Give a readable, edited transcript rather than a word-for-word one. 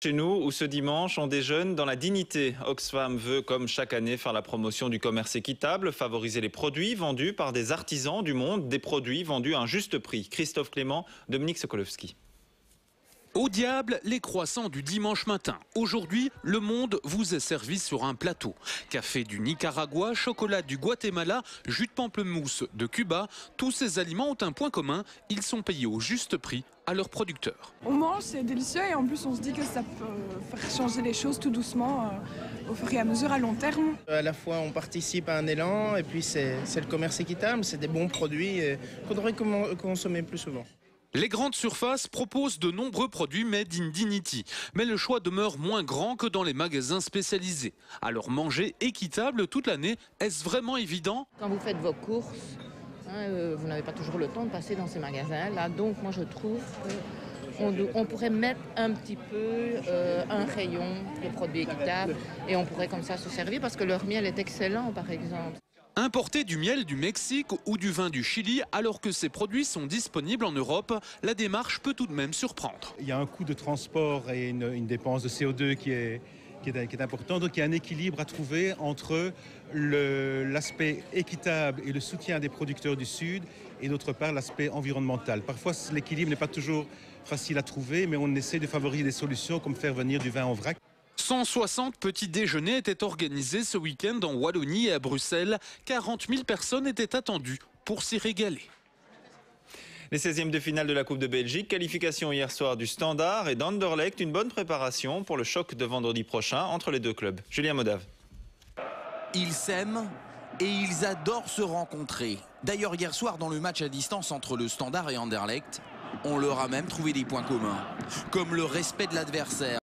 Chez nous, où ce dimanche, on déjeune dans la dignité. Oxfam veut, comme chaque année, faire la promotion du commerce équitable, favoriser les produits vendus par des artisans du monde, des produits vendus à un juste prix. Christophe Clément, Dominique Sokolowski. Au diable, les croissants du dimanche matin. Aujourd'hui, le monde vous est servi sur un plateau. Café du Nicaragua, chocolat du Guatemala, jus de pamplemousse de Cuba. Tous ces aliments ont un point commun, ils sont payés au juste prix à leurs producteurs. On mange, c'est délicieux et en plus on se dit que ça peut faire changer les choses tout doucement au fur et à mesure à long terme. À la fois on participe à un élan et puis c'est le commerce équitable, c'est des bons produits qu'il faudrait consommer plus souvent. Les grandes surfaces proposent de nombreux produits made in dignity, mais le choix demeure moins grand que dans les magasins spécialisés. Alors manger équitable toute l'année, est-ce vraiment évident? Quand vous faites vos courses, vous n'avez pas toujours le temps de passer dans ces magasins-là, donc moi je trouve qu'on pourrait mettre un petit peu un rayon de produits équitables et on pourrait comme ça se servir parce que leur miel est excellent par exemple. Importer du miel du Mexique ou du vin du Chili alors que ces produits sont disponibles en Europe, la démarche peut tout de même surprendre. Il y a un coût de transport et une dépense de CO2 qui est important. Donc il y a un équilibre à trouver entre l'aspect équitable et le soutien des producteurs du Sud et d'autre part l'aspect environnemental. Parfois l'équilibre n'est pas toujours facile à trouver, mais on essaie de favoriser des solutions comme faire venir du vin en vrac. 160 petits déjeuners étaient organisés ce week-end en Wallonie et à Bruxelles. 40 000 personnes étaient attendues pour s'y régaler. Les 16e de finale de la Coupe de Belgique, qualification hier soir du Standard et d'Anderlecht, une bonne préparation pour le choc de vendredi prochain entre les deux clubs. Julien Modave. Ils s'aiment et ils adorent se rencontrer. D'ailleurs, hier soir, dans le match à distance entre le Standard et Anderlecht, on leur a même trouvé des points communs, comme le respect de l'adversaire.